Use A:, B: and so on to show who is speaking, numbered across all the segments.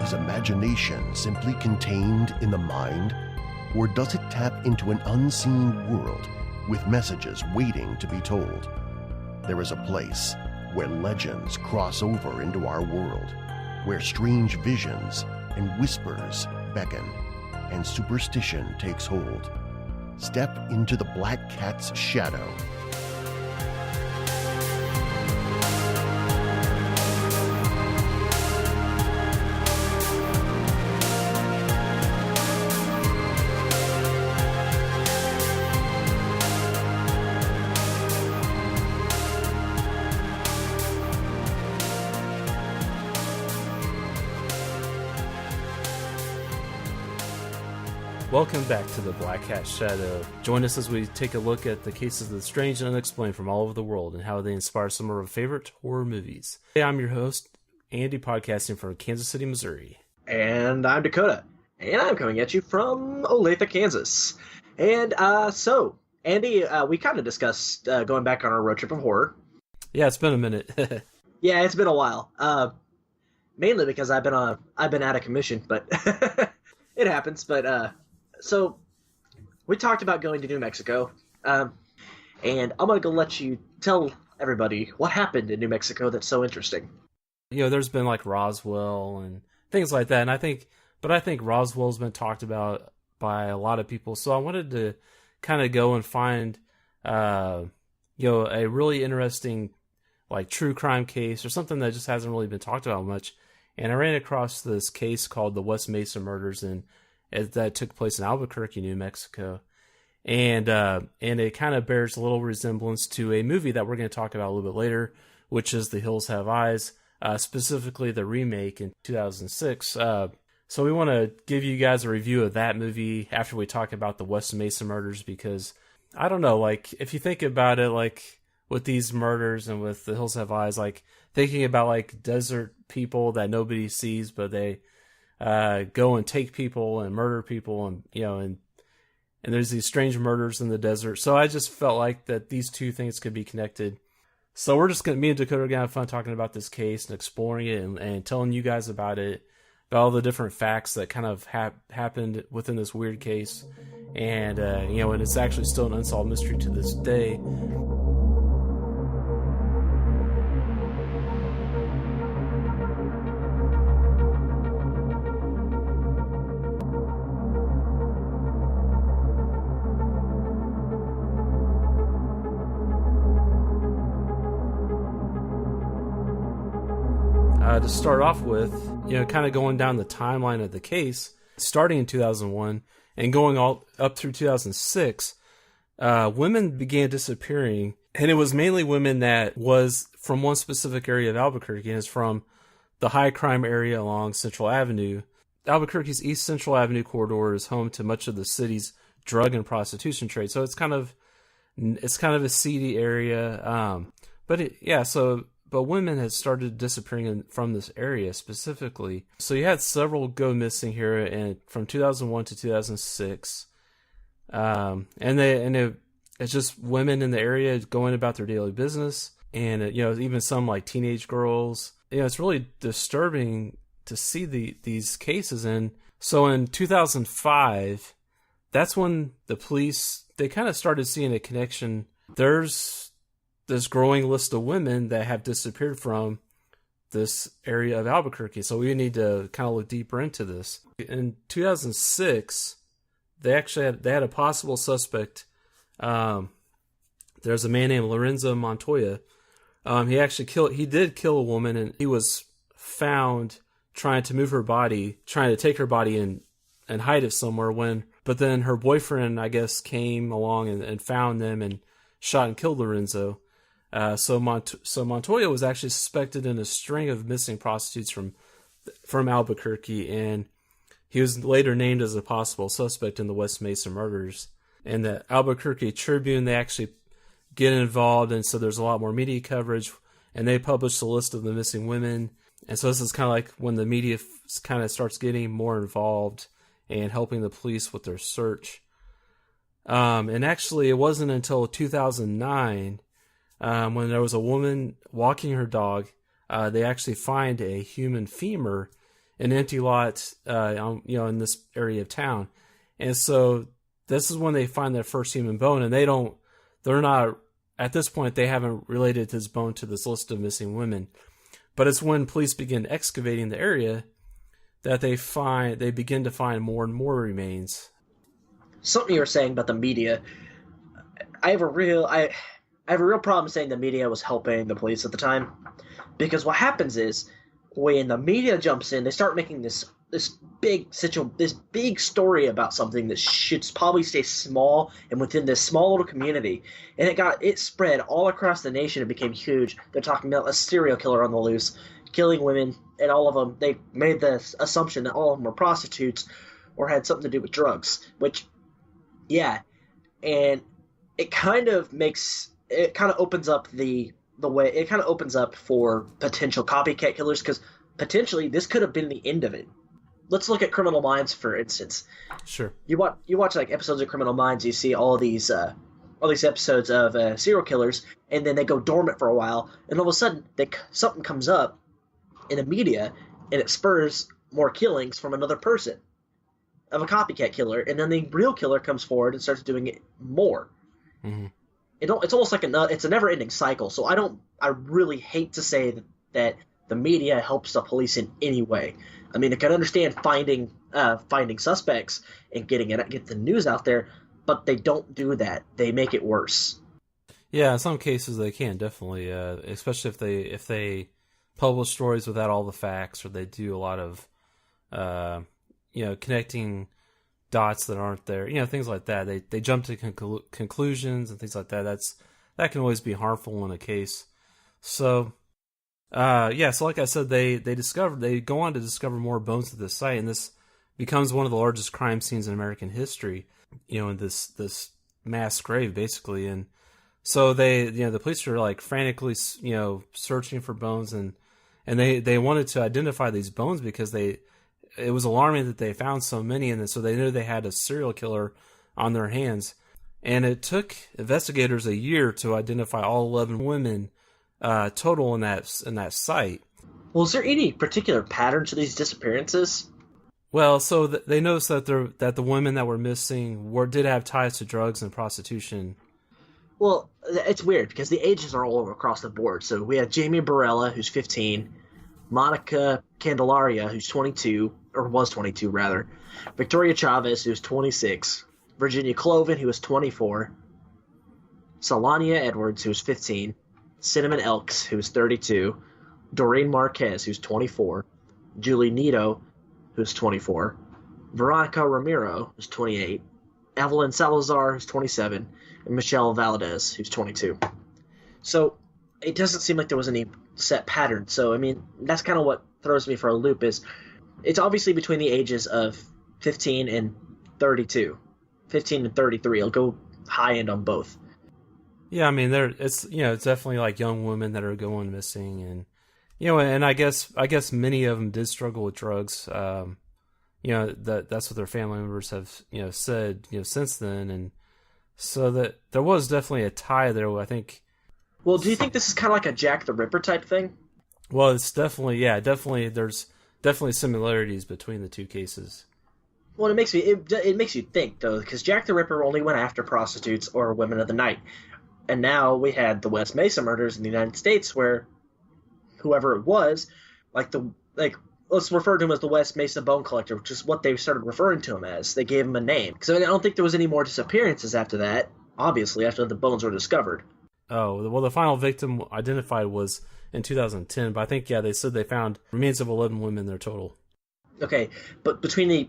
A: Is imagination simply contained in the mind? Or does it tap into an unseen world with messages waiting to be told? There is a place where legends cross over into our world, where strange visions and whispers beckon, and superstition takes hold. Step into the Black Cat's shadow.
B: Welcome back to the Black Cat Shadow. Join us as we take a look at the cases of the strange and unexplained from all over the world and how they inspire some of our favorite horror movies. Hey, I'm your host, Andy, podcasting from Kansas City, Missouri.
C: And I'm Dakota, and I'm coming at you from Olathe, Kansas. And so, Andy, we kind of discussed going back on our road trip of horror.
B: Yeah, it's been a minute.
C: Yeah, it's been a while. Mainly because I've been out of commission, but it happens. But so we talked about going to New Mexico, and I'm gonna go let you tell everybody what happened in New Mexico that's so interesting.
B: You know, there's been like Roswell and things like that, and I think Roswell's been talked about by a lot of people. So I wanted to kind of go and find, a really interesting like true crime case or something that just hasn't really been talked about much. And I ran across this case called the West Mesa Murders, and that took place in Albuquerque, New Mexico. And it kind of bears a little resemblance to a movie that we're going to talk about a little bit later, which is The Hills Have Eyes, specifically the remake in 2006. So we want to give you guys a review of that movie after we talk about the West Mesa Murders, because I don't know, like if you think about it, like with these murders and with The Hills Have Eyes, like thinking about like desert people that nobody sees, but they go and take people and murder people, and and there's these strange murders in the desert. So I just felt like that these two things could be connected. So me and Dakota are gonna have fun talking about this case and exploring it and telling you guys about it, about all the different facts that kind of happened within this weird case, and and it's actually still an unsolved mystery to this day. To start off with, kind of going down the timeline of the case, starting in 2001 and going all up through 2006, women began disappearing, and it was mainly women that was from one specific area of Albuquerque, and it's from the high crime area along Central Avenue. Albuquerque's East Central Avenue corridor is home to much of the city's drug and prostitution trade, so it's kind of a seedy area. But women had started disappearing from this area specifically. So you had several go missing here from 2001 to 2006. It's just women in the area going about their daily business. And, even some like teenage girls. It's really disturbing to see these cases. And so in 2005, that's when the police, they kind of started seeing a connection. There's this growing list of women that have disappeared from this area of Albuquerque. So we need to kind of look deeper into this. In 2006, they had a possible suspect. There's a man named Lorenzo Montoya. He did kill a woman, and he was found trying to take her body and hide it somewhere but then her boyfriend, I guess, came along and found them and shot and killed Lorenzo. So Montoya was actually suspected in a string of missing prostitutes from Albuquerque, and he was later named as a possible suspect in the West Mesa Murders. And the Albuquerque Tribune, they actually get involved, and so there's a lot more media coverage, and they published a list of the missing women. And so this is kind of like when the media kind of starts getting more involved and helping the police with their search. And actually, it wasn't until 2009 when there was a woman walking her dog. They actually find a human femur an empty lot, in this area of town. And so this is when they find their first human bone, and they're not, at this point, they haven't related this bone to this list of missing women. But it's when police begin excavating the area that they begin to find more and more remains.
C: Something you were saying about the media, I have a real problem saying the media was helping the police at the time, because what happens is when the media jumps in, they start making this big story about something that should probably stay small and within this small little community, and it spread all across the nation. It became huge. They're talking about a serial killer on the loose, killing women, and all of them. They made the assumption that all of them were prostitutes or had something to do with drugs. Which, yeah, and it kind of opens up for potential copycat killers, because potentially this could have been the end of it. Let's look at Criminal Minds, for instance.
B: Sure.
C: You watch like episodes of Criminal Minds. You see all these episodes of serial killers, and then they go dormant for a while, and all of a sudden something comes up in the media, and it spurs more killings from another person, of a copycat killer, and then the real killer comes forward and starts doing it more. Mm-hmm. It's almost like it's a never-ending cycle. So I really hate to say that the media helps the police in any way. I mean, I can understand finding suspects and get the news out there, but they don't do that. They make it worse.
B: Yeah, in some cases they can, definitely, especially if they publish stories without all the facts, or they do a lot of connecting dots that aren't there, things like that. They jump to conclusions and things like that. That can always be harmful in a case. So so like I said, they go on to discover more bones at this site, and this becomes one of the largest crime scenes in American history, in this mass grave, basically. And so the police are like frantically, searching for bones, and they wanted to identify these bones because it was alarming that they found so many, and so they knew they had a serial killer on their hands. And it took investigators a year to identify all 11 women total in that site.
C: Well, is there any particular pattern to these disappearances?
B: Well, so they noticed that the women that were missing did have ties to drugs and prostitution.
C: Well, it's weird because the ages are all over across the board. So we have Jamie Barella, who's 15, Monica Candelaria, who's 22, or was 22 rather, Victoria Chavez, who's 26, Virginia Cloven, who was 24, Solania Edwards, who was 15, Cinnamon Elks, who's 32, Doreen Marquez, who's 24, Julie Nito, who's 24, Veronica Ramiro, who's 28, Evelyn Salazar, who's 27, and Michelle Valdez, who's 22. So it doesn't seem like there was any set pattern. So, I mean, that's kind of what throws me for a loop. Is it's obviously between the ages of 15 and 32. 15 and 33. I'll go high end on both.
B: Yeah, I mean, it's definitely like young women that are going missing, and and I guess many of them did struggle with drugs. That's what their family members have said since then, and so that there was definitely a tie there. I think.
C: Well, do you think this is kind of like a Jack the Ripper type thing?
B: Well, it's definitely there's definitely similarities between the two cases.
C: Well, it makes you think though, because Jack the Ripper only went after prostitutes or women of the night. And now we had the West Mesa Murders in the United States, where whoever it was, let's refer to him as the West Mesa Bone Collector, which is what they started referring to him as. They gave him a name. Because I don't think there was any more disappearances after that, obviously, after the bones were discovered.
B: Oh, well, the final victim identified was in 2010, but I think, they said they found remains of 11 women there total.
C: Okay, but between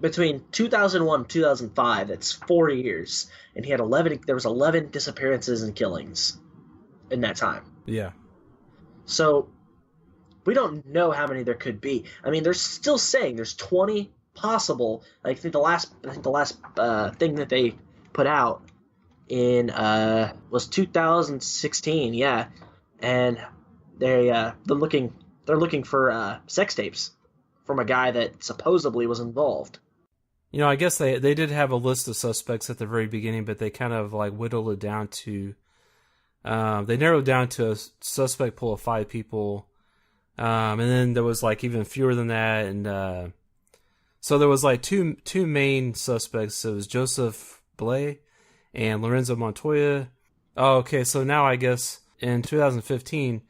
C: 2001 and 2005, that's 4 years, and he had 11. There was 11 disappearances and killings in that time.
B: Yeah.
C: So we don't know how many there could be. I mean, they're still saying there's 20 possible. I think the last thing that they put out in was 2016. Yeah, and they're looking for sex tapes from a guy that supposedly was involved.
B: I guess they did have a list of suspects at the very beginning, but they kind of whittled it down to, they narrowed down to a suspect pool of 5 people, And then there was like even fewer than that, and so there was like two main suspects. It was Joseph Blay and Lorenzo Montoya. Oh, okay. So now I guess in 2015,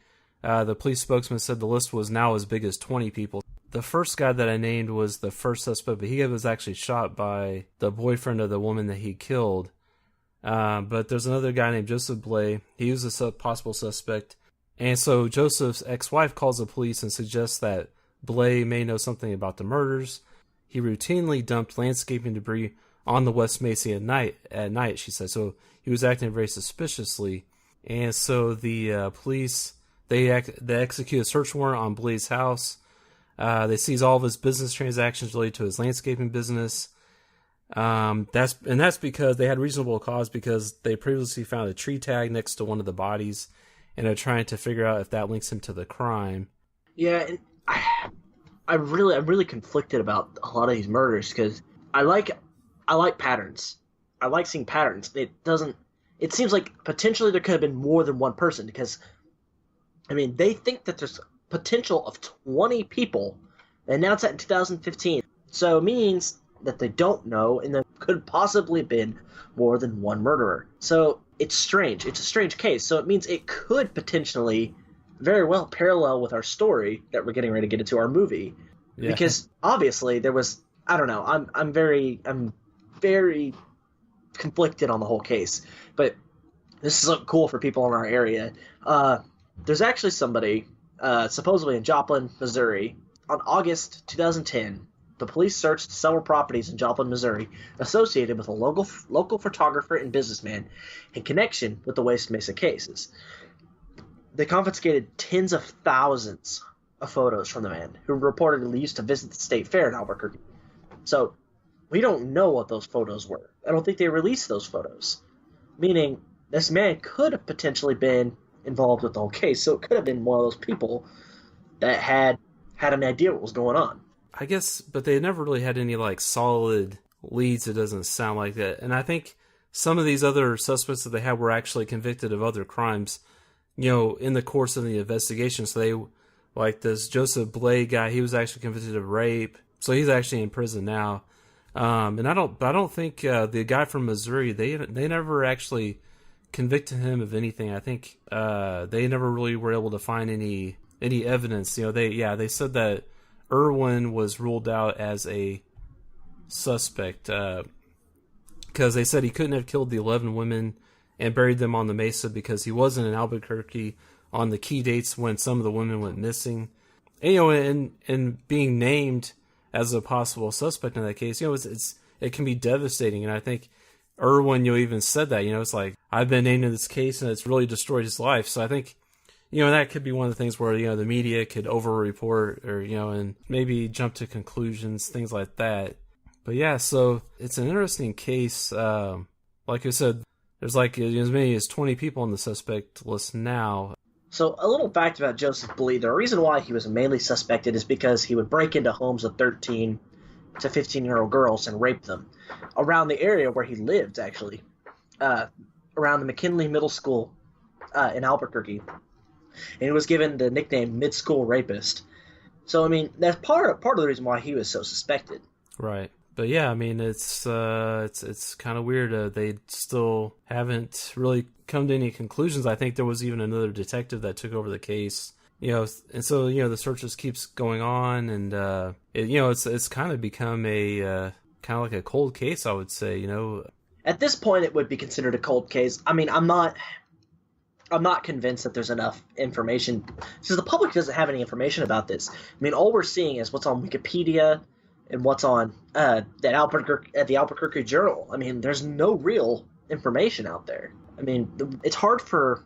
B: the police spokesman said the list was now as big as 20 people. The first guy that I named was the first suspect, but he was actually shot by the boyfriend of the woman that he killed. But there's another guy named Joseph Blay. He was a possible suspect. And so Joseph's ex-wife calls the police and suggests that Blay may know something about the murders. He routinely dumped landscaping debris on the West Mesa at night, she said. So he was acting very suspiciously. And so the police, they execute a search warrant on Blay's house. They seize all of his business transactions related to his landscaping business. That's because they had reasonable cause, because they previously found a tree tag next to one of the bodies, and are trying to figure out if that links him to the crime.
C: Yeah, and I'm really conflicted about a lot of these murders, because I like patterns. I like seeing patterns. It seems like potentially there could have been more than one person, because I mean, they think that there's potential of 20 people. They announced that in 2015. So it means that they don't know, and there could possibly have been more than one murderer. So it's strange. It's a strange case. So it means it could potentially very well parallel with our story that we're getting ready to get into, our movie. Yeah. Because obviously there was, I don't know, I'm very conflicted on the whole case. But this is cool for people in our area. There's actually somebody, supposedly in Joplin, Missouri, on August 2010. The police searched several properties in Joplin, Missouri, associated with a local photographer and businessman in connection with the West Mesa cases. They confiscated tens of thousands of photos from the man, who reportedly used to visit the state fair in Albuquerque. So we don't know what those photos were. I don't think they released those photos, meaning this man could have potentially been involved with the whole case. So it could have been one of those people that had an idea what was going on.
B: I guess, but they never really had any like solid leads. It doesn't sound like that. And I think some of these other suspects that they had were actually convicted of other crimes, in the course of the investigation. So they, like this Joseph Blay guy, he was actually convicted of rape. So he's actually in prison now. And I don't think the guy from Missouri, they never actually convicted him of anything. I think they never really were able to find any evidence. They said that Irwin was ruled out as a suspect because they said he couldn't have killed the 11 women and buried them on the mesa because he wasn't in Albuquerque on the key dates when some of the women went missing. And, and being named as a possible suspect in that case, it can be devastating. And I think Irwin, even said that, it's like, I've been named in this case and it's really destroyed his life. So I think, that could be one of the things where, the media could over-report or, and maybe jump to conclusions, things like that. But yeah, so it's an interesting case. Like I said, there's like as many as 20 people on the suspect list now.
C: So a little fact about Joseph Blay. The reason why he was mainly suspected is because he would break into homes of 13 to 15-year-old girls and rape them around the area where he lived, actually, around the McKinley Middle School in Albuquerque. And he was given the nickname Mid-School Rapist. So, I mean, that's part of the reason why he was so suspected.
B: Right. But yeah, I mean, it's kind of weird. They still haven't really come to any conclusions. I think there was even another detective that took over the case, and so the search just keeps going on, and it's kind of become a kind of like a cold case, I would say.
C: At this point, it would be considered a cold case. I mean, I'm not convinced that there's enough information, because the public doesn't have any information about this. I mean, all we're seeing is what's on Wikipedia and what's on at the Albuquerque Journal. I mean, there's no real information out there. I mean, it's hard for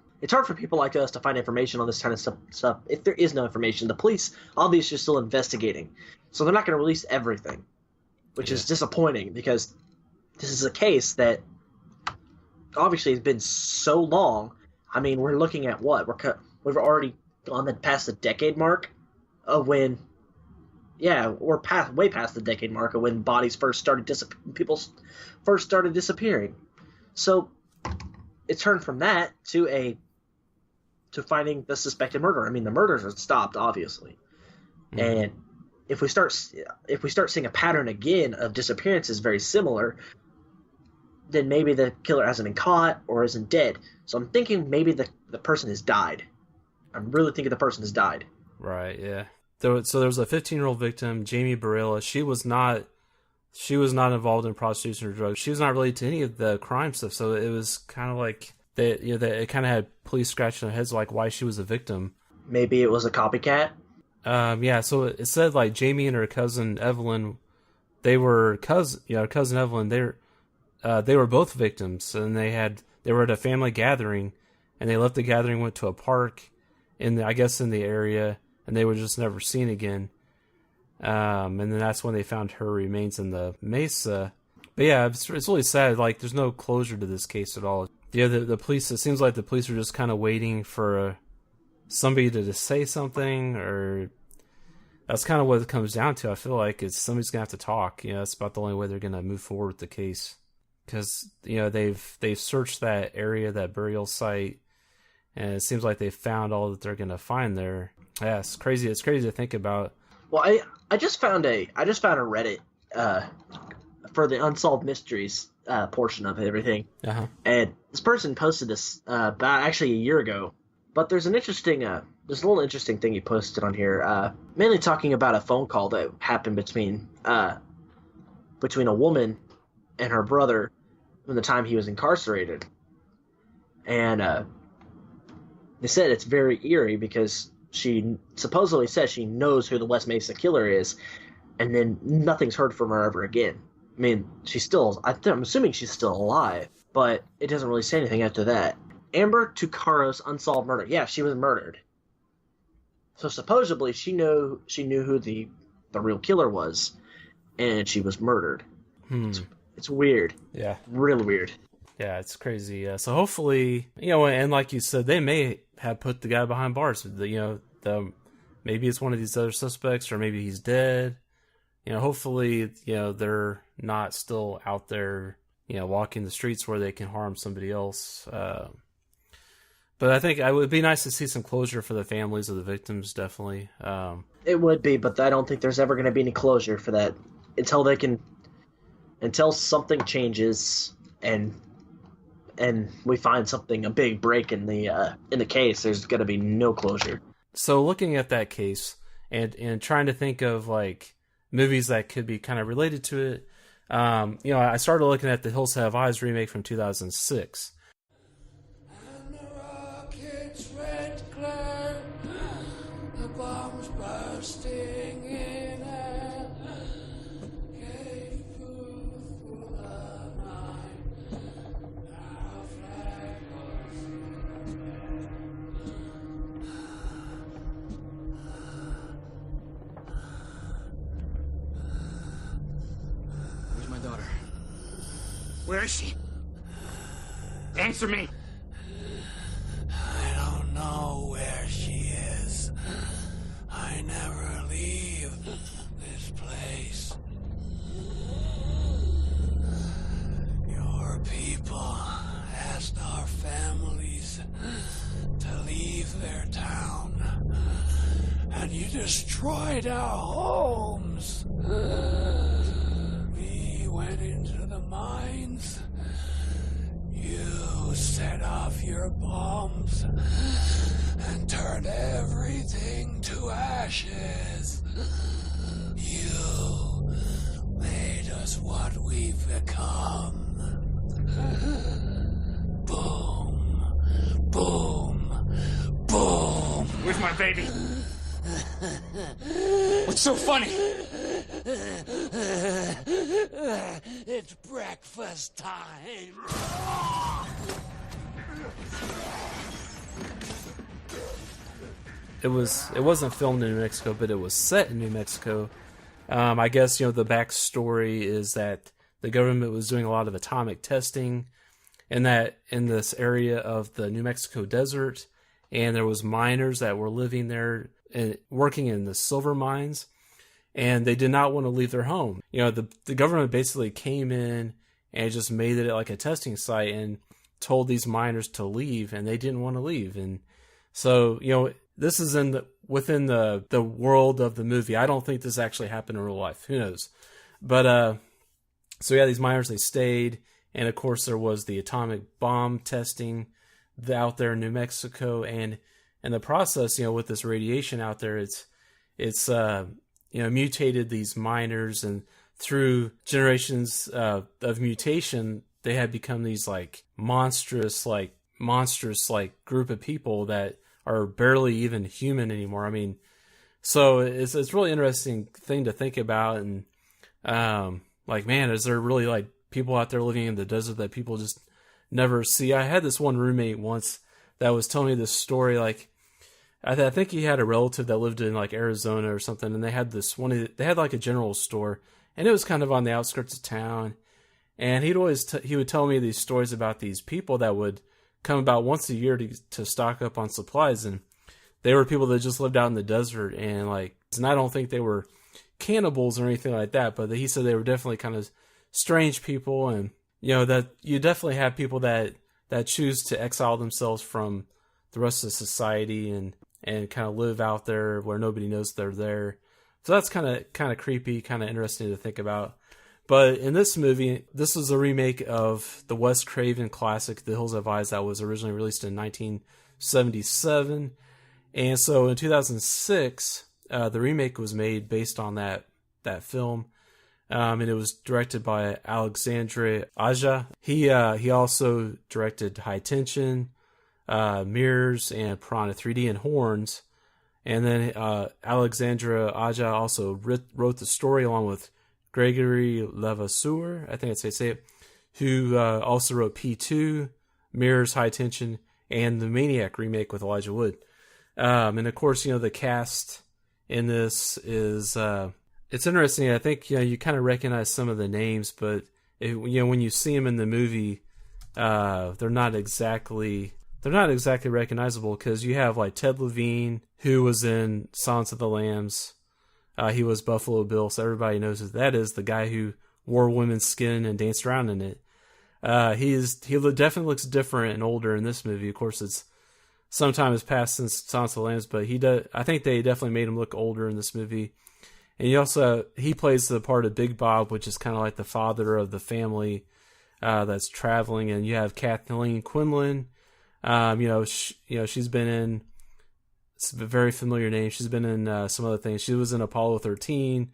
C: people like us to find information on this kind of stuff if there is no information. The police obviously are still investigating, so they're not going to release everything, which is disappointing, because this is a case that obviously has been so long. I mean, we're looking at what? We've already gone past the decade mark of when. Yeah, we're way past the decade mark of when bodies people first started disappearing. So it turned from that to a to finding the suspected murderer. I mean, the murders are stopped, obviously, and if we start seeing a pattern again of disappearances very similar, then maybe the killer hasn't been caught or isn't dead. So I'm thinking maybe the person has died. I'm really thinking the person has died.
B: Right. Yeah. So there was a 15-year-old victim, Jamie Barilla. She was not involved in prostitution or drugs. She was not related to any of the crime stuff. So it was kind of like that. It kind of had police scratching their heads like why she was a victim.
C: Maybe it was a copycat.
B: Yeah. So it said like Jamie and her cousin Evelyn, they were cousin Evelyn. They were both victims, and they were at a family gathering, and they left the gathering, went to a park in the area, and they were just never seen again. And then that's when they found her remains in the mesa. But yeah, it's really sad. Like, there's no closure to this case at all. Yeah, the police. It seems like the police are just kind of waiting for somebody to just say something, or that's kind of what it comes down to. I feel like it's somebody's gonna have to talk. That's about the only way they're gonna move forward with the case. Because they've searched that area, that burial site, and it seems like they found all that they're gonna find there. Yeah, it's crazy. It's crazy to think about.
C: Well, I just found a Reddit for the unsolved mysteries portion of everything, and this person posted this about actually a year ago. But there's a little interesting thing he posted on here, mainly talking about a phone call that happened between a woman and her brother from the time he was incarcerated. And they said it's very eerie because she supposedly says she knows who the West Mesa killer is, and then nothing's heard from her ever again. I mean, I'm assuming she's still alive, but it doesn't really say anything after that. Amber Tucaro's unsolved murder. Yeah, she was murdered. So supposedly she knew who the real killer was, and she was murdered. It's weird. Yeah. Really weird.
B: Yeah, it's crazy. So hopefully, and like you said, they may have put the guy behind bars. Maybe it's one of these other suspects, or maybe he's dead. Hopefully, they're not still out there, walking the streets where they can harm somebody else. But I think it would be nice to see some closure for the families of the victims, definitely.
C: It would be, but I don't think there's ever going to be any closure for that until something changes and we find a big break in the case. There's going to be no closure.
B: So looking at that case and trying to think of like movies that could be kind of related to it, I started looking at the Hills Have Eyes remake from 2006.
D: And the rocket's red glare, the bombs bursting in air, gave food for the night. Our flag was
E: Where's my daughter? Where is she? Answer me!
D: I don't know where she is. I never leave this place. Your people asked our families to leave their town, and you destroyed our homes. We went into the mines. You set off your bombs and turned everything to ashes. You made us what we've become. Boom, boom, boom.
E: Where's my baby? What's so funny?
D: It's breakfast time.
B: It wasn't filmed in New Mexico, but it was set in New Mexico. I guess, the backstory is that the government was doing a lot of atomic testing in this area of the New Mexico desert, and there was miners that were living there and working in the silver mines, and they did not want to leave their home. The government basically came in and just made it like a testing site and told these miners to leave, and they didn't want to leave. And So, this is within the world of the movie. I don't think this actually happened in real life. Who knows? But, so yeah, these miners, they stayed. And of course there was the atomic bomb testing out there in New Mexico. And in the process, with this radiation out there, it's mutated these miners, and through generations of mutation, they had become these monstrous group of people that are barely even human anymore. I mean, so it's really interesting thing to think about. And man, is there really people out there living in the desert that people just never see? I had this one roommate once that was telling me this story. I think he had a relative that lived in Arizona or something, and they had they had a general store, and it was kind of on the outskirts of town. And he would tell me these stories about these people that would come about once a year to stock up on supplies, and they were people that just lived out in the desert, and I don't think they were cannibals or anything like that, but he said they were definitely kind of strange people, and that you definitely have people that choose to exile themselves from the rest of society and kind of live out there where nobody knows they're there. So that's kind of creepy, kind of interesting to think about. But in this movie, this was a remake of the Wes Craven classic, The Hills Have Eyes, that was originally released in 1977. And so in 2006, the remake was made based on that film. And it was directed by Alexandre Aja. He also directed High Tension, Mirrors, and Piranha 3D and Horns. And then Alexandre Aja also wrote the story along with Gregory Levasseur, I think that's how you say it, who also wrote P2, Mirrors, High Tension, and the Maniac remake with Elijah Wood. And of course, the cast in this is it's interesting. I think you kind of recognize some of the names, but when you see them in the movie, they're not exactly recognizable, because you have Ted Levine, who was in Silence of the Lambs. He was Buffalo Bill, so everybody knows who that is, the guy who wore women's skin and danced around in it. He definitely looks different and older in this movie. Of course, it's some time has passed since Silence of the Lambs, but I think they definitely made him look older in this movie. And he plays the part of Big Bob, which is kind of like the father of the family that's traveling. And you have Kathleen Quinlan. She's been in, it's a very familiar name. She's been in some other things. She was in Apollo 13.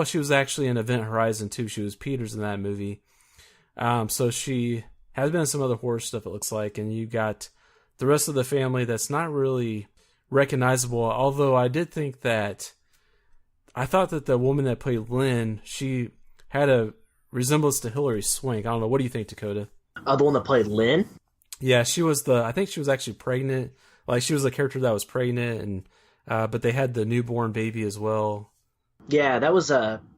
B: She was actually in Event Horizon 2. She was Peters in that movie. So she has been in some other horror stuff, it looks like. And you got the rest of the family that's not really recognizable. Although I thought that the woman that played Lynn, she had a resemblance to Hilary Swank. I don't know. What do you think, Dakota?
C: The one that played Lynn?
B: Yeah, I think she was actually pregnant. She was the character that was pregnant, and but they had the newborn baby as well.
C: Yeah, that was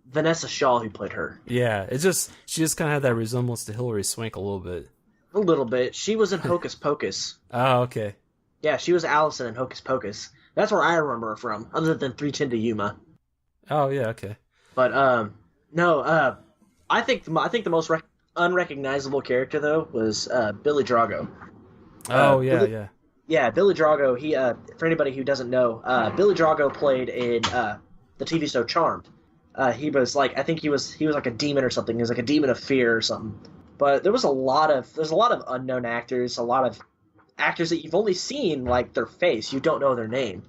C: Vanessa Shaw who played her.
B: Yeah, she just kind of had that resemblance to Hilary Swank a little bit.
C: A little bit. She was in Hocus Pocus.
B: Oh, okay.
C: Yeah, she was Allison in Hocus Pocus. That's where I remember her from, other than 3:10 to Yuma.
B: Oh yeah, okay.
C: But no, I think the most unrecognizable character though was Billy Drago. Yeah, Billy Drago. He for anybody who doesn't know, Billy Drago played in the TV show Charmed. He was I think he was like a demon or something. He was like a demon of fear or something. But there's a lot of unknown actors, a lot of actors that you've only seen their face, you don't know their name.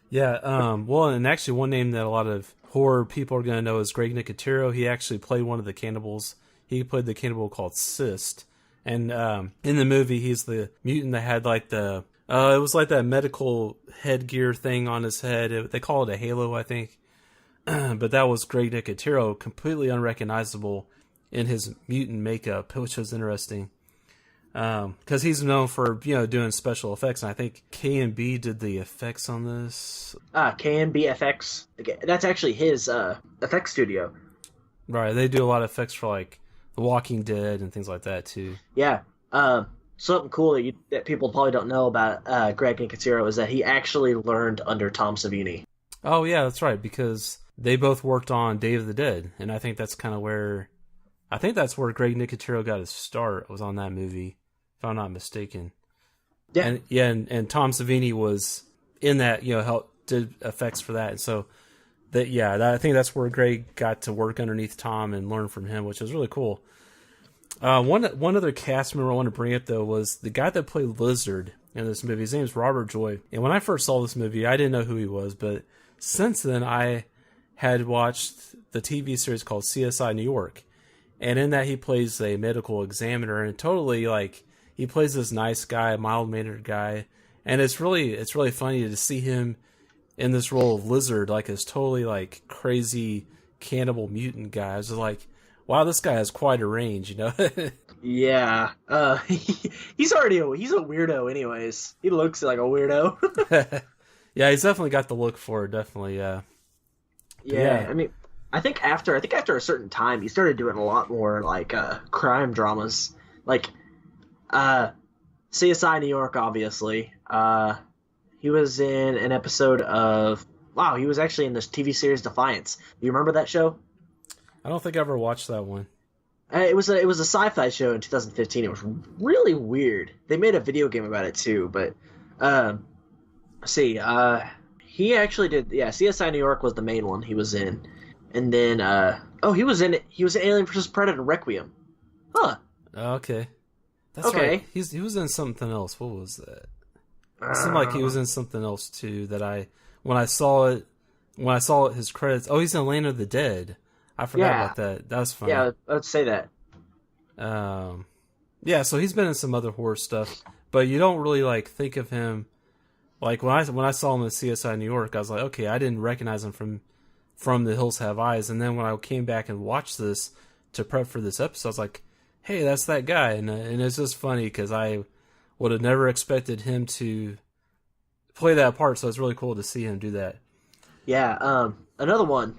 B: Yeah, well, and actually one name that a lot of horror people are going to know is Greg Nicotero. He actually played one of the cannibals. He played the cannibal called Cyst. And in the movie, he's the mutant that had it was like that medical headgear thing on his head. They call it a halo, I think. But that was Greg Nicotero, completely unrecognizable in his mutant makeup, which was interesting. Because he's known for doing special effects, and I think K&B did the effects on this.
C: K&B FX. That's actually his effects studio.
B: Right, they do a lot of effects for The Walking Dead and things like that too.
C: Yeah. Something cool that people probably don't know about Greg Nicotero is that he actually learned under Tom Savini.
B: Oh yeah, that's right, because they both worked on Day of the Dead, and I think that's kind of where Greg Nicotero got his start, was on that movie, if I'm not mistaken.
C: Yeah.
B: And Tom Savini was in that, did effects for that, and so I think that's where Greg got to work underneath Tom and learn from him, which was really cool. One other cast member I want to bring up though was the guy that played Lizard in this movie. His name is Robert Joy, and when I first saw this movie, I didn't know who he was, but since then I had watched the TV series called CSI New York, and in that he plays a medical examiner, and totally he plays this nice guy, mild-mannered guy, and it's really funny to see him in this role of Lizard, this totally crazy cannibal mutant guy. I was just like, wow, this guy has quite a range,
C: Yeah. He's a weirdo anyways. He looks like a weirdo.
B: Yeah, he's definitely got the look for it, definitely, yeah.
C: Yeah, I mean, I think after a certain time, he started doing a lot more crime dramas, CSI New York. Obviously, he was in an episode of he was actually in this TV series Defiance. Do you remember that show?
B: I don't think I ever watched that one.
C: It was a sci-fi show in 2015. It was really weird. They made a video game about it too, but he actually did. Yeah, CSI New York was the main one he was in, and then he was in Alien vs Predator Requiem. Huh.
B: Okay. That's
C: okay.
B: Right. He was in something else. What was that? It seemed like he was in something else too. That when I saw his credits. Oh, he's in Land of the Dead. I forgot about that. That was funny.
C: Yeah, let's say that.
B: Yeah. So he's been in some other horror stuff, but you don't really think of him. When I saw him in CSI New York, I was like, okay, I didn't recognize him from The Hills Have Eyes. And then when I came back and watched this to prep for this episode, I was like, hey, that's that guy. And it's just funny because I would have never expected him to play that part. So it's really cool to see him do that.
C: Yeah. Another one.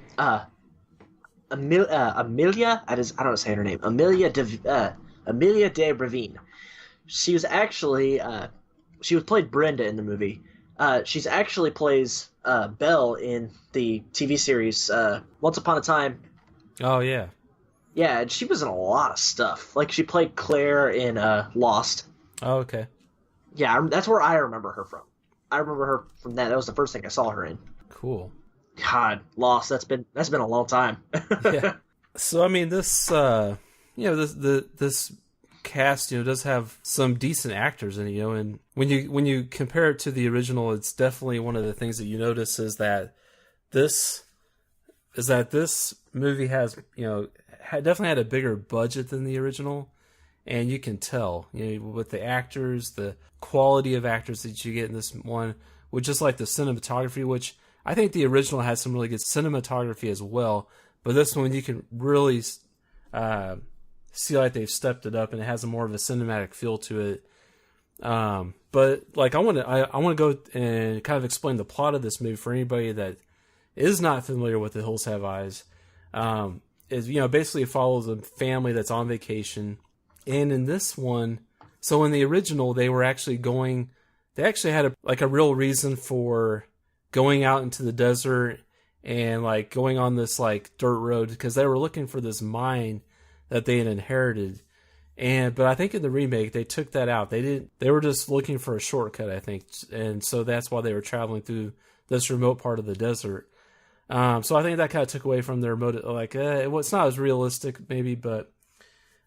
C: Amelia. I don't know how to say her name. Amelia de Brevine. She was actually she played Brenda in the movie. She's actually plays Belle in the TV series Once Upon a Time.
B: Oh yeah.
C: Yeah, and she was in a lot of stuff. She played Claire in Lost.
B: Oh, okay.
C: Yeah, that's where I remember her from. I remember her from that. That was the first thing I saw her in.
B: Cool.
C: God, Lost. That's been a long time.
B: Yeah. So I mean, this this cast does have some decent actors in it, and when you compare it to the original, it's definitely one of the things that you notice is that this movie has definitely had a bigger budget than the original, and you can tell with the actors, the quality of actors that you get in this one, with just the cinematography, which I think the original had some really good cinematography as well, but this one you can really see they've stepped it up and it has more of a cinematic feel to it. But I want to go and kind of explain the plot of this movie for anybody that is not familiar with The Hills Have Eyes. Basically it follows a family that's on vacation, and in this one, so in the original they actually had a real reason for going out into the desert and going on this dirt road because they were looking for this mine that they had inherited. But I think in the remake they took that out. They were just looking for a shortcut, I think. And so that's why they were traveling through this remote part of the desert. So I think that kind of took away from their motive. It's not as realistic maybe, but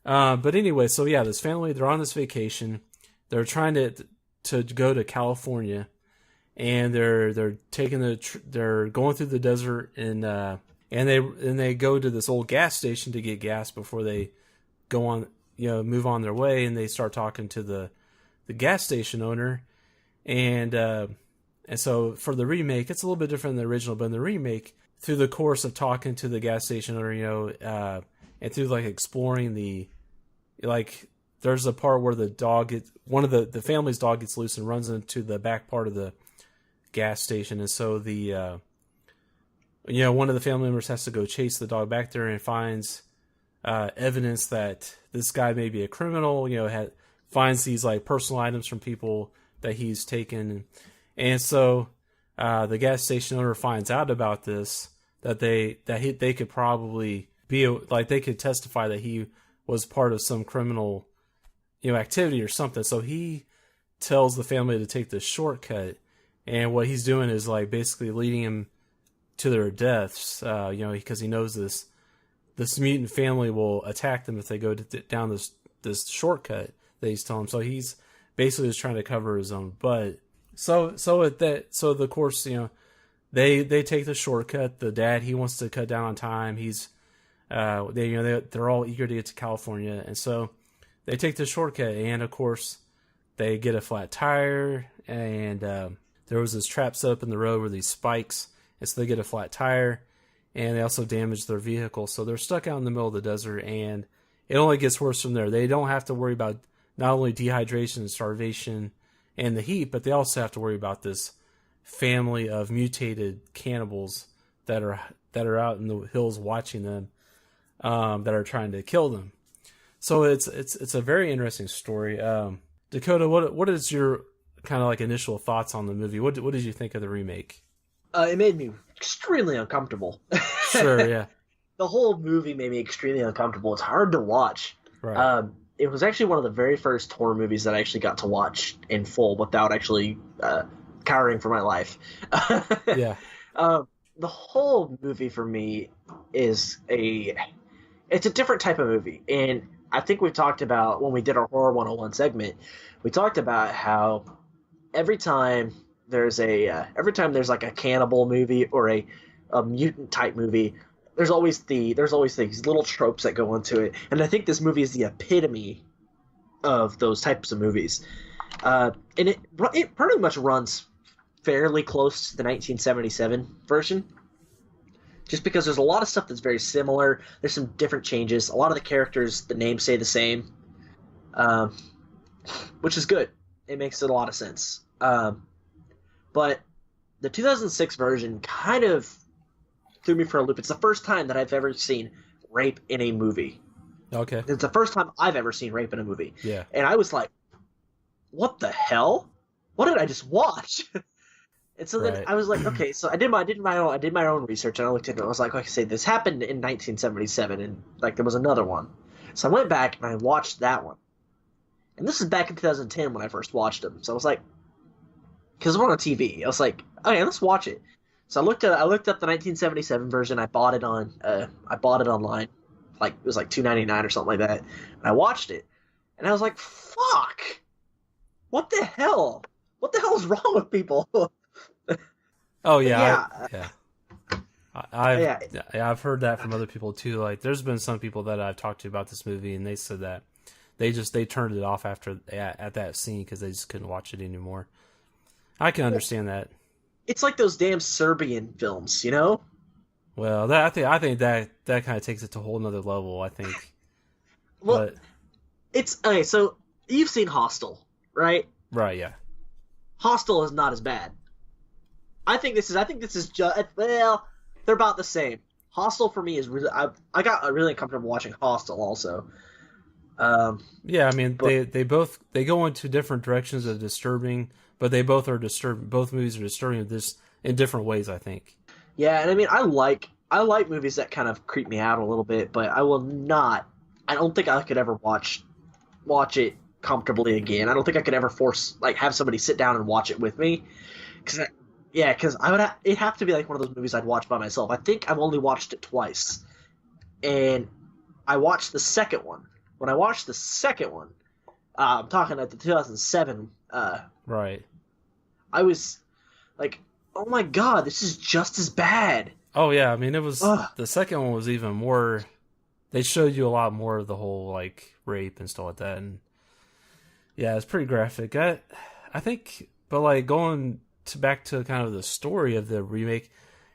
B: anyway, so yeah, this family, they're on this vacation. They're trying to go to California, and they're going through the desert, and they go to this old gas station to get gas before they go on, move on their way, and they start talking to the gas station owner, and so for the remake, it's a little bit different than the original, but in the remake, through the course of talking to the gas station owner, and through exploring there's a part where one of the family's dog gets loose and runs into the back part of the gas station, and so one of the family members has to go chase the dog back there and finds evidence that this guy may be a criminal. Finds these personal items from people that he's taken, and so the gas station owner finds out about this, that they could probably be they could testify that he was part of some criminal activity or something. So he tells the family to take this shortcut, and what he's doing is like basically leading him to their deaths. Because he knows this mutant family will attack them if they go down this shortcut that he's telling them. So he's basically just trying to cover his own butt. Of course, they take the shortcut. The dad, he wants to cut down on time. They're all eager to get to California, and so they take the shortcut. And of course, they get a flat tire, and there was this trap set up in the road with these spikes, and so they get a flat tire, and they also damage their vehicle. So they're stuck out in the middle of the desert, and it only gets worse from there. They don't have to worry about not only dehydration and starvation and the heat, but they also have to worry about this family of mutated cannibals that are out in the hills watching them, that are trying to kill them. So it's a very interesting story. Dakota, what is your kind of like initial thoughts on the movie? What did you think of the remake?
C: It made me extremely uncomfortable.
B: Sure, yeah.
C: The whole movie made me extremely uncomfortable. It's hard to watch.
B: Right.
C: It was actually one of the very first horror movies that I actually got to watch in full without actually cowering for my life.
B: Yeah.
C: The whole movie for me is it's a different type of movie. And I think we've talked about, when we did our Horror 101 segment, we talked about how every time there's like a cannibal movie or a mutant type movie, there's always these little tropes that go into it. And I think this movie is the epitome of those types of movies. And it pretty much runs fairly close to the 1977 version, just because there's a lot of stuff that's very similar. There's some different changes. A lot of the characters, the names stay the same, which is good. It makes a lot of sense. But the 2006 version kind of threw me for a loop. It's the first time that I've ever seen rape in a movie.
B: Okay.
C: It's the first time I've ever seen rape in a movie.
B: Yeah.
C: And I was like, what the hell? What did I just watch? And so then I was like, okay, so I did my own research, and I looked into it. I was like, okay, say this happened in 1977, and like there was another one. So I went back and I watched that one. And this is back in 2010 when I first watched them. So I was like, because we're on TV, I was like, okay, let's watch it. So I looked up the 1977 version. I bought it online, like it was like $2.99 or something like that. And I watched it, and I was like, fuck, what the hell? What the hell is wrong with people?
B: Oh yeah. I've heard that from other people too. Like, there's been some people that I've talked to about this movie, and they said that they turned it off at that scene because they just couldn't watch it anymore. I can understand that. It's
C: like those damn Serbian films, you know?
B: Well, I think that kind of takes it to a whole nother level, I think.
C: Well, it's okay. So you've seen Hostel, right?
B: Right. Yeah.
C: Hostel is not as bad. I think this is just, well, they're about the same. Hostel for me is really, I got really uncomfortable watching Hostel also.
B: Yeah, I mean, they go into different directions of disturbing, but they both are disturbing. Both movies are disturbing this in different ways, I think.
C: Yeah, and I mean, I like movies that kind of creep me out a little bit, but I don't think I could ever watch it comfortably again. I don't think I could ever have somebody sit down and watch it with me. Because it'd have to be like one of those movies I'd watch by myself. I think I've only watched it twice. And I watched the second one. When I watched the second one, I'm talking about the 2007.
B: Right.
C: I was like, oh my god, this is just as bad.
B: Oh yeah, I mean, it was the second one was even more. They showed you a lot more of the whole like rape and stuff like that, and yeah, it's pretty graphic. I think, but like going back to kind of the story of the remake,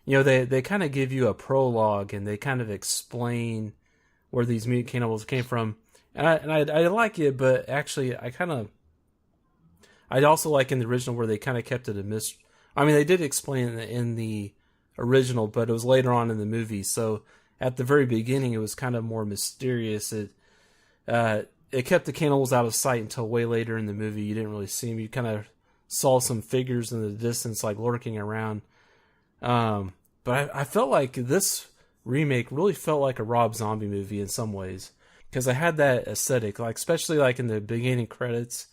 B: they kind of give you a prologue and they kind of explain where these mutant cannibals came from, and I like it, but actually I'd also like in the original where they kind of kept it a mystery. I mean, they did explain it in the original, but it was later on in the movie. So at the very beginning, it was kind of more mysterious. It kept the cannibals out of sight until way later in the movie. You didn't really see them. You kind of saw some figures in the distance, like lurking around. But I felt like this remake really felt like a Rob Zombie movie in some ways, because I had that aesthetic, like especially like in the beginning credits.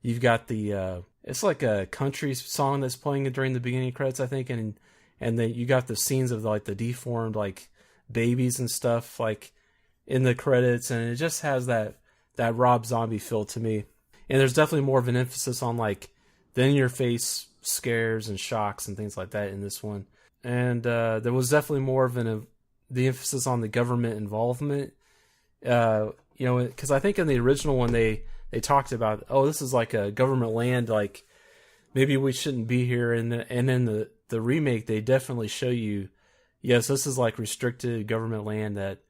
B: you've got the it's like a country song that's playing during the beginning credits, I think, and then you got the scenes of like the deformed like babies and stuff like in the credits, and it just has that Rob Zombie feel to me. And there's definitely more of an emphasis on like the in your face scares and shocks and things like that in this one. And there was definitely more of the emphasis on the government involvement. Because I think in the original one they talked about, oh, this is like a government land, like maybe we shouldn't be here. And in the remake they definitely show you, yes, this is like restricted government land, that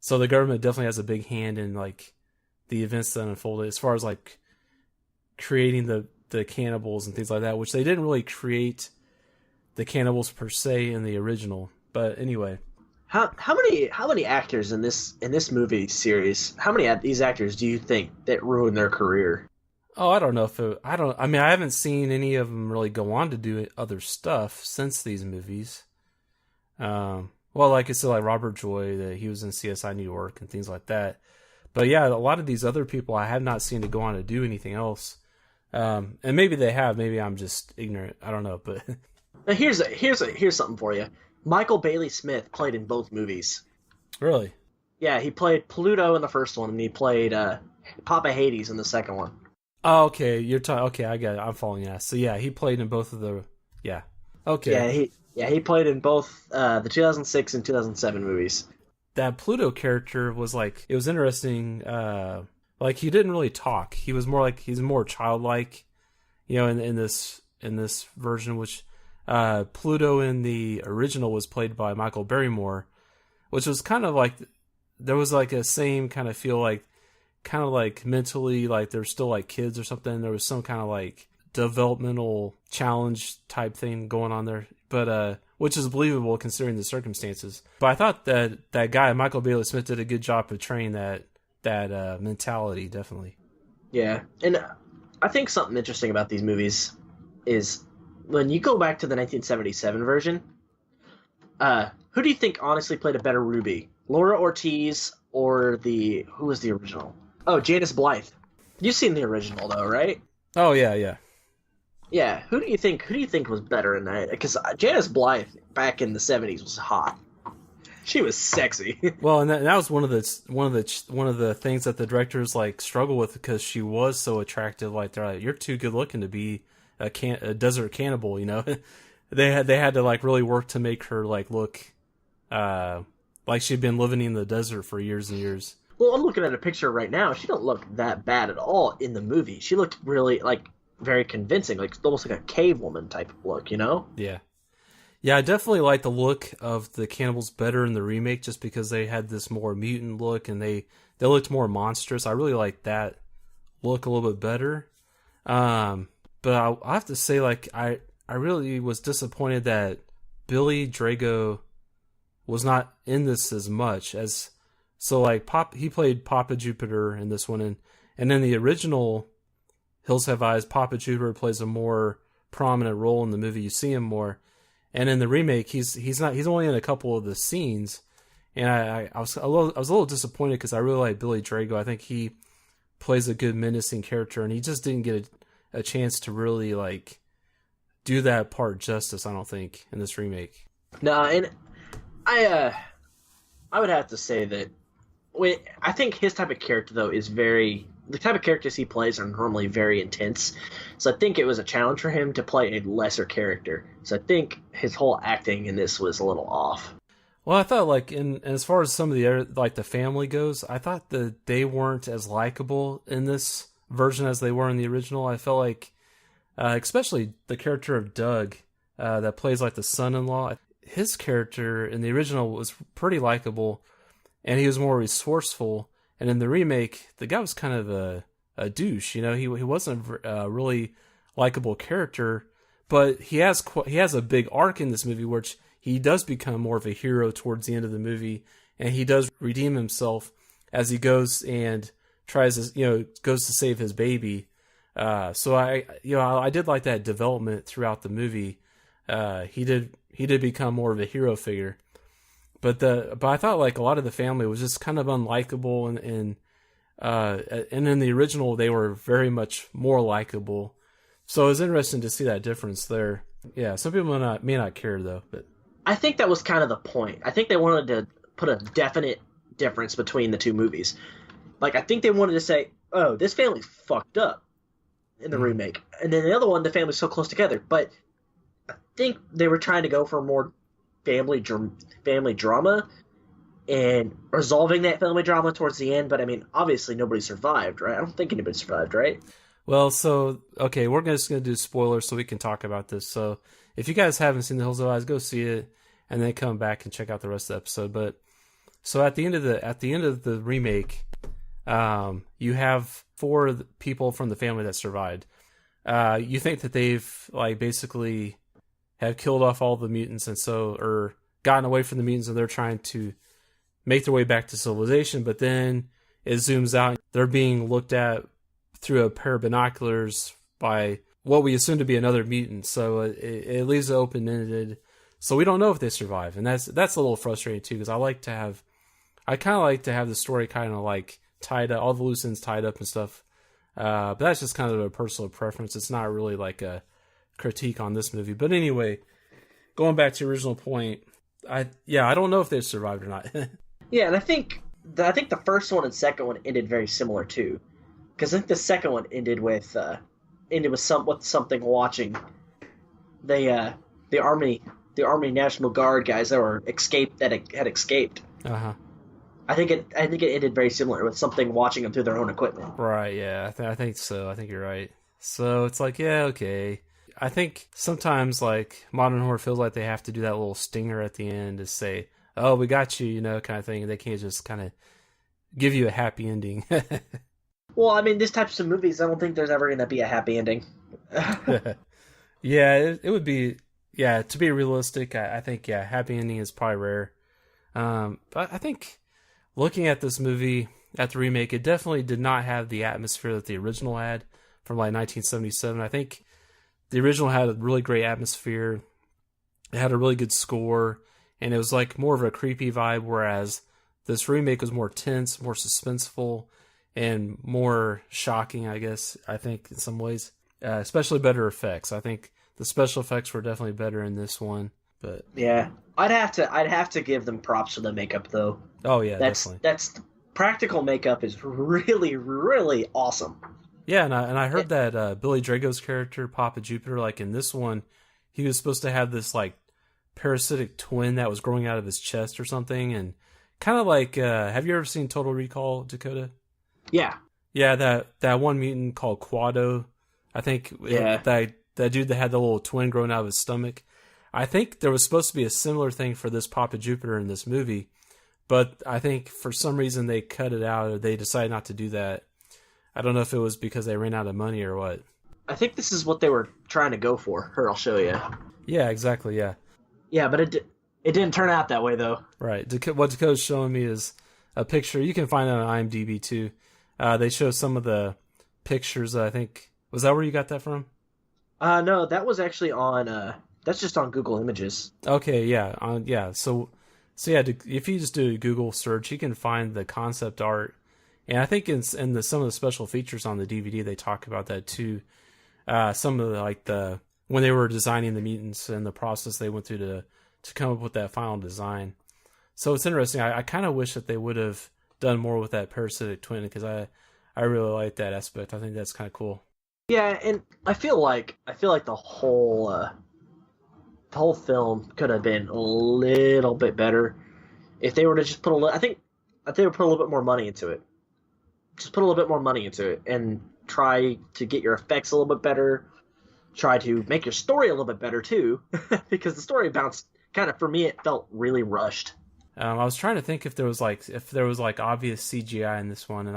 B: so the government definitely has a big hand in like the events that unfolded as far as like creating the cannibals and things like that, which they didn't really create the cannibals per se in the original. But anyway,
C: How many actors in this movie series? How many of these actors do you think that ruined their career?
B: oh, I don't know if I haven't seen any of them really go on to do other stuff since these movies. Well, like I said, like Robert Joy, he was in CSI New York and things like that. But yeah, a lot of these other people I have not seen to go on to do anything else. And maybe they have. Maybe I'm just ignorant. I don't know. But
C: Now here's something for you. Michael Bailey Smith played in both movies.
B: really,
C: Yeah, he played Pluto in the first one, and he played Papa Hades in the second one.
B: oh, okay, you're talking. Okay, I got it. I'm following you now. So yeah, he played in both of the. Yeah. Okay.
C: He played in both the 2006 and 2007 movies.
B: That Pluto character was like, it was interesting. Like he didn't really talk. He was more like, he's more childlike, in this version, which Pluto in the original was played by Michael Barrymore, which was kind of like, there was like a same kind of feel, like kind of like mentally like they're still like kids or something. There was some kind of like developmental challenge type thing going on there, but which is believable considering the circumstances. But I thought that guy Michael Bailey Smith did a good job portraying that mentality, definitely.
C: Yeah, and I think something interesting about these movies is when you go back to the 1977 version, who do you think honestly played a better Ruby? Laura Ortiz or who was the original? Oh, Janice Blythe. You've seen the original though, right?
B: Oh yeah.
C: Yeah, who do you think was better in that? Because Janice Blythe back in the 70s was hot. She was sexy.
B: Well, and that was one of the things that the directors like struggle with, because she was so attractive. Like they're like, you're too good looking to be a desert cannibal. They had to like really work to make her like look like she'd been living in the desert for years and years.
C: Well, I'm looking at a picture right now. She don't look that bad at all in the movie. She looked really like very convincing, like almost like a cave woman type of look.
B: Yeah, I definitely like the look of the cannibals better in the remake, just because they had this more mutant look and they looked more monstrous. I really like that look a little bit better. But I have to say, like, I really was disappointed that Billy Drago was not in this as much as. So like he played Papa Jupiter in this one, and in the original Hills Have Eyes, Papa Jupiter plays a more prominent role in the movie. You see him more. And in the remake, he's only in a couple of the scenes, and I was a little disappointed because I really like Billy Drago. I think he plays a good menacing character, and he just didn't get a chance to really like do that part justice, I don't think, in this remake.
C: No, and I would have to say that I think his type of character though is the type of characters he plays are normally very intense. So I think it was a challenge for him to play a lesser character. So I think his whole acting in this was a little off.
B: Well, I thought like as far as some of the other, like the family goes, I thought that they weren't as likable in this version as they were in the original. I felt like, especially the character of Doug, that plays like the son-in-law, his character in the original was pretty likable, and he was more resourceful. And in the remake, the guy was kind of a douche. He wasn't a really likable character, but he has a big arc in this movie, which he does become more of a hero towards the end of the movie, and he does redeem himself as he goes and tries to goes to save his baby. So I did like that development throughout the movie. He did become more of a hero figure. But I thought like a lot of the family was just kind of unlikable, and And in the original, they were very much more likable. So it was interesting to see that difference there. Yeah, some people may not care though, but
C: I think that was kind of the point. I think they wanted to put a definite difference between the two movies. Like, I think they wanted to say, oh, this family's fucked up in the remake. And then the other one, the family's so close together. But I think they were trying to go for more family drama and resolving that family drama towards the end. But, I mean, obviously nobody survived, right? I don't think anybody survived, right?
B: well, so okay, we're just gonna do spoilers so we can talk about this. So if you guys haven't seen The Hills of Eyes, go see it and then come back and check out the rest of the episode. But so at the end of the remake, you have 4 people from the family that survived. You think that they've like basically have killed off all the mutants or gotten away from the mutants, and they're trying to make their way back to civilization. But then it zooms out; they're being looked at through a pair of binoculars by what we assume to be another mutant. So it leaves it open-ended. So we don't know if they survive, and that's a little frustrating too, because I kind of like to have the story kind of like tied up, all the loose ends tied up and stuff. But that's just kind of a personal preference. It's not really like a critique on this movie. But anyway, going back to the original point, I don't know if they survived or not.
C: Yeah, and I think the first one and second one ended very similar too, because I think the second one ended with something watching the army National Guard guys that had escaped.
B: Uh-huh.
C: I think it ended very similar with something watching them through their own equipment.
B: Right, yeah, I think so. I think you're right. So it's like, yeah, okay. I think sometimes like modern horror feels like they have to do that little stinger at the end to say, "Oh, we got you," kind of thing. And they can't just kind of give you a happy ending.
C: Well, I mean, these types of movies, I don't think there's ever going to be a happy ending.
B: Yeah, it would be. Yeah, to be realistic, I think happy ending is probably rare. But I think looking at this movie, at the remake, it definitely did not have the atmosphere that the original had from like 1977. I think the original had a really great atmosphere. It had a really good score, and it was like more of a creepy vibe, whereas this remake was more tense, more suspenseful, and more shocking, I guess, I think, in some ways. Especially better effects. I think the special effects were definitely better in this one. But
C: yeah, I'd have to give them props for the makeup, though.
B: Oh yeah, definitely.
C: That's practical makeup is really, really awesome.
B: Yeah, and I heard that Billy Drago's character, Papa Jupiter, like in this one, he was supposed to have this like parasitic twin that was growing out of his chest or something, and kind of like, have you ever seen Total Recall, Dakota?
C: Yeah.
B: Yeah, that one mutant called Quado, I think.
C: Yeah.
B: That dude that had the little twin growing out of his stomach. I think there was supposed to be a similar thing for this Papa Jupiter in this movie, but I think for some reason they cut it out, or they decided not to do that. I don't know if it was because they ran out of money or what.
C: I think this is what they were trying to go for. Here, I'll show you.
B: Yeah, exactly, yeah.
C: Yeah, but it didn't turn out that way, though.
B: Right. What Dakota's showing me is a picture. You can find it on IMDb, too. They show some of the pictures, I think. Was that where you got that from?
C: No, that was actually on... that's just on Google Images.
B: Okay, yeah. Yeah, so yeah, if you just do a Google search, you can find the concept art. And I think in some of the special features on the DVD, they talk about that, too. Some of the when they were designing the mutants and the process they went through to come up with that final design. So it's interesting. I kind of wish that they would have done more with that parasitic twin, because I really like that aspect. I think that's kind of cool. Yeah,
C: and I feel like the whole film could have been a little bit better if they were to just put a little. I think they would put a little bit more money into it. Just put a little bit more money into it and try to get your effects a little bit better. Try to make your story a little bit better too, because the story bounced kind of, for me, it felt really rushed.
B: I was trying to think if there was obvious CGI in this one, and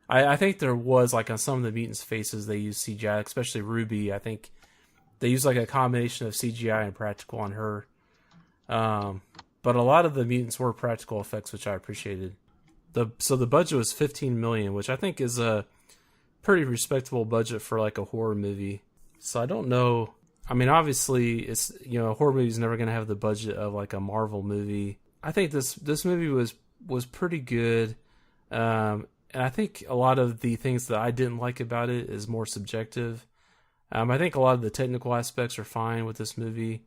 B: I think there was, like, on some of the mutants' faces they used CGI, especially Ruby. I think they used like a combination of CGI and practical on her. But a lot of the mutants were practical effects, which I appreciated. So the budget was $15 million, which I think is a pretty respectable budget for like a horror movie. So I don't know. I mean, obviously, it's, a horror movie's never going to have the budget of like a Marvel movie. I think this movie was pretty good. I think a lot of the things that I didn't like about it is more subjective. I think a lot of the technical aspects are fine with this movie.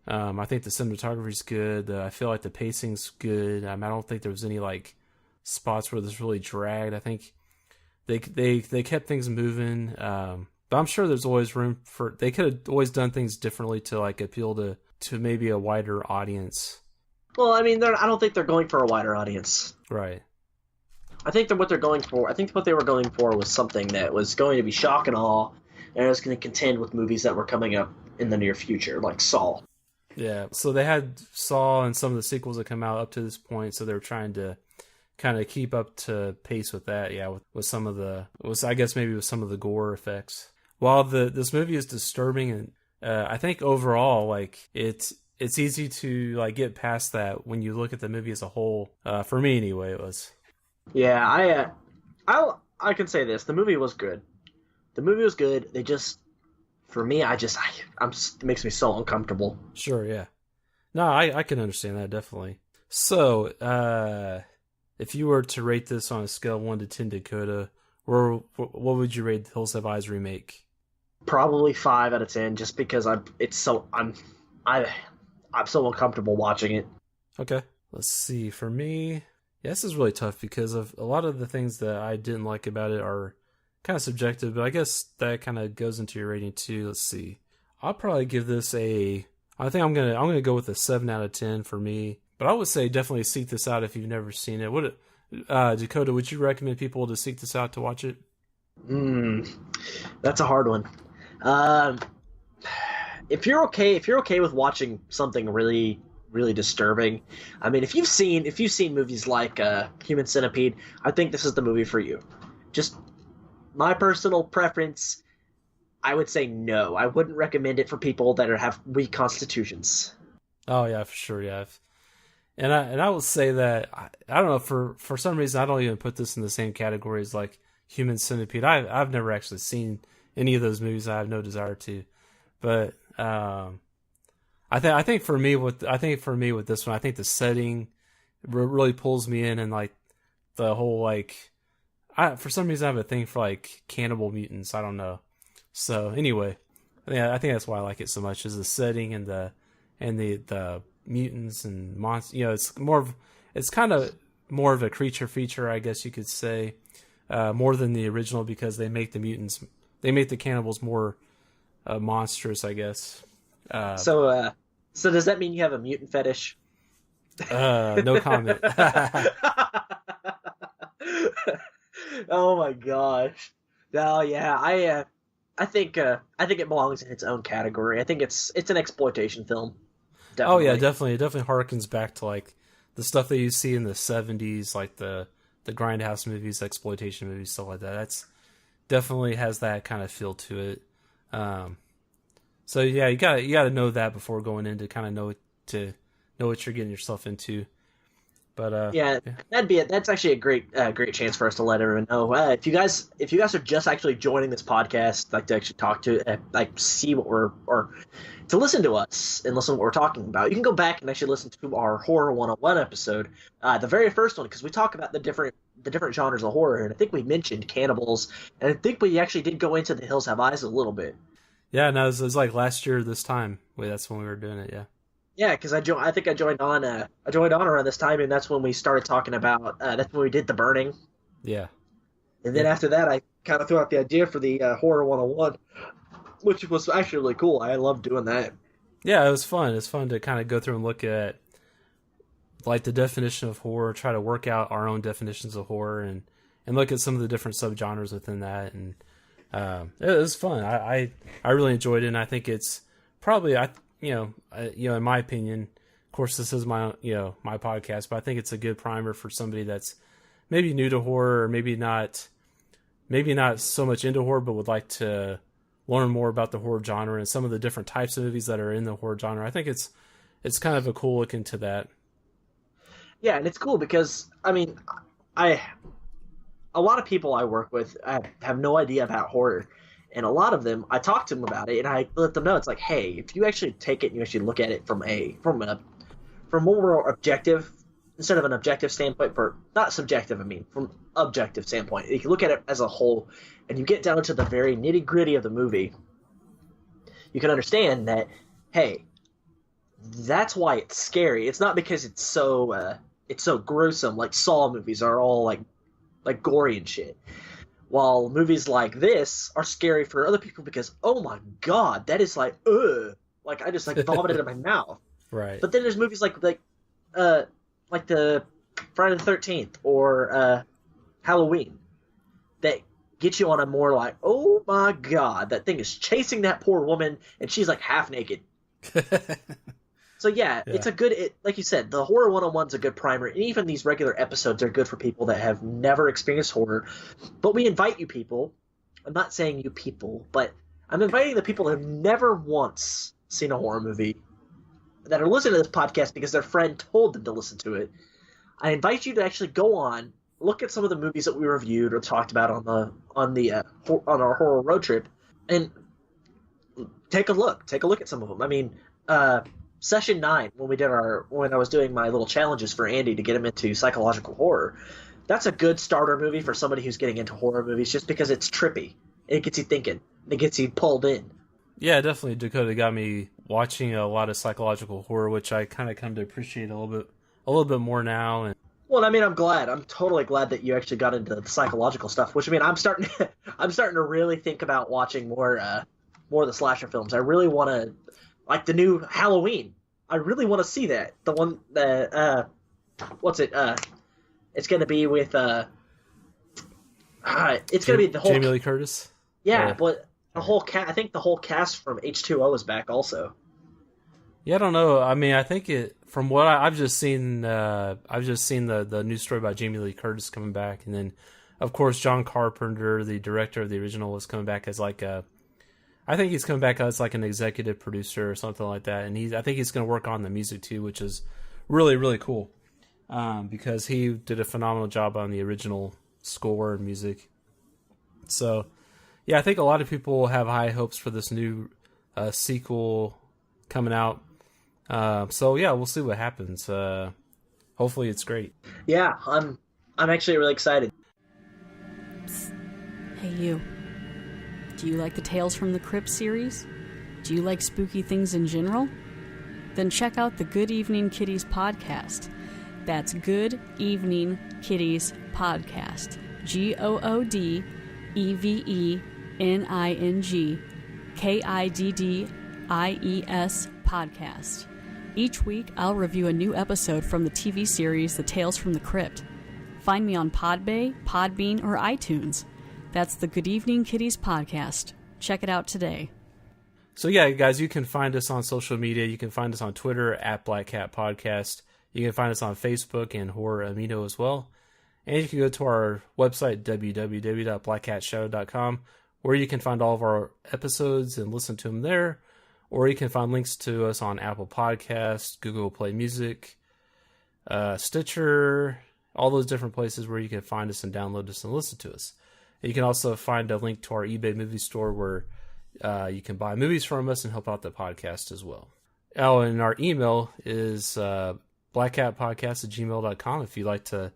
B: I think the cinematography's good. I feel like the pacing's good. I don't think there was any like spots where this really dragged. I think they kept things moving. But I'm sure there's always room for. They could have always done things differently to like appeal to maybe a wider audience.
C: Well, I mean, I don't think they're going for a wider audience.
B: Right.
C: I think what they're going for. I think what they were going for was something that was going to be shock and awe, and it was going to contend with movies that were coming up in the near future, like Saw.
B: Yeah. So they had Saw and some of the sequels that come out up to this point, so they were trying to kind of keep up to pace with that. Yeah, with some of I guess maybe with some of the gore effects. While this movie is disturbing, and I think overall, like it's easy to like get past that when you look at the movie as a whole. For me, anyway, it was.
C: Yeah, I can say this: the movie was good. The movie was good. They just, for me, it makes me so uncomfortable.
B: Sure, yeah. No, I can understand that definitely. So, if you were to rate this on a scale of 1 to 10, Dakota, what would you rate the Hills Have Eyes remake?
C: Probably 5 out of 10, just because I'm so uncomfortable watching it.
B: Okay, let's see. For me, yeah, this is really tough because of a lot of the things that I didn't like about it are kind of subjective, but I guess that kind of goes into your rating too. Let's see. I'll probably give this I think I'm gonna go with a 7 out of 10 for me. But I would say definitely seek this out if you've never seen it. Dakota, would you recommend people to seek this out to watch it?
C: That's a hard one. If you're okay with watching something really, really disturbing, I mean, if you've seen movies like Human Centipede, I think this is the movie for you. Just my personal preference, I would say no. I wouldn't recommend it for people that have weak constitutions.
B: Oh yeah, for sure, yeah. And I will say that I don't know, for some reason I don't even put this in the same category as like Human Centipede. I've never actually seen any of those movies. I have no desire to, but I think for me with this one, I think the setting really pulls me in, and like the whole like for some reason I have a thing for like cannibal mutants. I don't know. So anyway, I think that's why I like it so much, is the setting and the mutants and monsters. You know, it's kind of more of a creature feature, I guess you could say, more than the original, because they make the cannibals more monstrous, I guess.
C: So does that mean you have a mutant fetish?
B: No comment.
C: Oh my gosh. No, yeah, I think it belongs in its own category. I think it's an exploitation film. Definitely.
B: Oh yeah, definitely. It definitely harkens back to like the stuff that you see in the 70s, like the grindhouse movies, exploitation movies, stuff like that. That's definitely has that kind of feel to it. So yeah, you gotta know that before going in to kind of know what you're getting yourself into. But
C: yeah, that's actually a great chance for us to let everyone know. If you guys are just actually joining this podcast, like to actually talk to, like see what or to listen to us and listen to what we're talking about, you can go back and actually listen to our Horror 101 episode, the very first one, because we talk about the different genres of horror, and I think we mentioned cannibals, and I think we actually did go into The Hills Have Eyes a little bit.
B: Yeah, no, it was like last year this time. That's when we were doing it. Yeah.
C: Yeah, because I think I joined on around this time, and that's when we started talking about. That's when we did The Burning.
B: Yeah.
C: And then after that, I kind of threw out the idea for the Horror 101, which was actually really cool. I loved doing that.
B: Yeah, it was fun. It's fun to kind of go through and look at like the definition of horror, try to work out our own definitions of horror, and look at some of the different subgenres within that. And it was fun. I really enjoyed it, and I think it's probably in my opinion, of course, this is my my podcast, but I think it's a good primer for somebody that's maybe new to horror, or maybe not so much into horror, but would like to learn more about the horror genre and some of the different types of movies that are in the horror genre. I think it's kind of a cool look into that.
C: Yeah, and it's cool because a lot of people I work with have no idea about horror. And a lot of them, I talk to them about it, and I let them know, it's like, hey, if you actually take it and you actually look at it from a more objective instead of an objective standpoint, for not subjective, I mean from objective standpoint, if you look at it as a whole and you get down to the very nitty gritty of the movie, you can understand that, hey, that's why it's scary. It's not because it's so gruesome, like Saw movies are all like gory and shit. While movies like this are scary for other people because, oh my god, that is like, ugh. Like, I just, like, vomited in my mouth.
B: Right.
C: But then there's movies like the Friday the 13th or Halloween that get you on a more like, oh my god, that thing is chasing that poor woman and she's, like, half naked. So, yeah, it's a good, like you said, the Horror 101's a good primer, and even these regular episodes are good for people that have never experienced horror. But we invite you people, I'm not saying you people, but I'm inviting the people that have never once seen a horror movie, that are listening to this podcast because their friend told them to listen to it. I invite you to actually go on, look at some of the movies that we reviewed or talked about on our horror road trip, and take a look at some of them. I mean, Session 9, when I was doing my little challenges for Andy to get him into psychological horror, that's a good starter movie for somebody who's getting into horror movies just because it's trippy. It gets you thinking. It gets you pulled in.
B: Yeah, definitely. Dakota got me watching a lot of psychological horror, which I kind of come to appreciate a little bit more now. And
C: well, I mean, I'm glad. I'm totally glad that you actually got into the psychological stuff. Which I mean, I'm starting to really think about watching more of the slasher films. I really want to, like the new Halloween. I really want to see that. The one that what's it? It's going to be with it's going to be the whole
B: Jamie Lee Curtis.
C: Yeah, but the whole I think the whole cast from H2O is back also.
B: Yeah, I don't know. I mean, I think from what I've just seen the news story about Jamie Lee Curtis coming back, and then of course John Carpenter, the director of the original, was coming back as like I think he's coming back as like an executive producer or something like that, and I think he's going to work on the music too, which is really, really cool, because he did a phenomenal job on the original score and music. So, yeah, I think a lot of people have high hopes for this new sequel coming out. So yeah, we'll see what happens. Hopefully, it's great.
C: Yeah, I'm actually really excited.
F: Psst. Hey, you. Do you like the Tales from the Crypt series? Do you like spooky things in general? Then check out the Good Evening Kitties podcast. That's Good Evening Kitties podcast. GOODEVENING KIDDIES podcast. Each week, I'll review a new episode from the TV series The Tales from the Crypt. Find me on Podbay, Podbean, or iTunes. That's the Good Evening Kitties podcast. Check it out today.
B: So yeah, guys, you can find us on social media. You can find us on Twitter at Black Cat Podcast. You can find us on Facebook and Horror Amino as well. And you can go to our website, www.blackcatshadow.com, where you can find all of our episodes and listen to them there. Or you can find links to us on Apple Podcasts, Google Play Music, Stitcher, all those different places where you can find us and download us and listen to us. You can also find a link to our eBay movie store where you can buy movies from us and help out the podcast as well. Oh, and our email is blackcatpodcast@gmail.com if you'd like to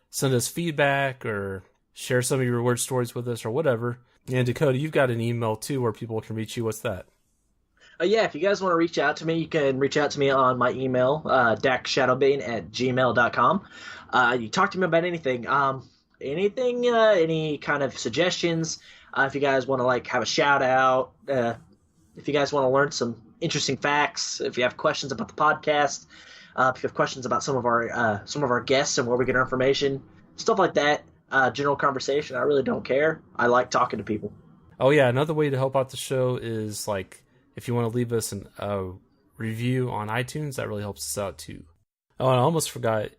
B: send us feedback or share some of your weird stories with us or whatever. And Dakota, you've got an email too where people can reach you. What's that?
C: Yeah, if you guys want to reach out to me, you can reach out to me on my email, daxshadowbane@gmail.com. You talk to me about anything. Any kind of suggestions. If you guys want to like have a shout out, if you guys want to learn some interesting facts, if you have questions about the podcast, if you have questions about some of our guests and where we get our information, stuff like that, general conversation, I really don't care. I like talking to people.
B: Oh yeah, another way to help out the show is like if you want to leave us a review on iTunes, that really helps us out too. Oh, and I almost forgot.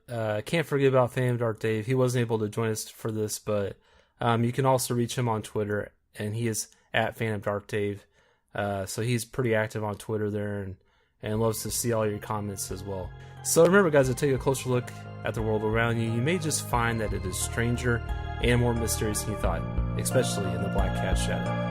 B: Can't forget about Phantom Dark Dave. He wasn't able to join us for this, but you can also reach him on Twitter, and he is at Phantom Dark Dave. So he's pretty active on Twitter there, and loves to see all your comments as well. So remember, guys, to take a closer look at the world around you, you may just find that it is stranger and more mysterious than you thought, especially in the Black Cat Shadow.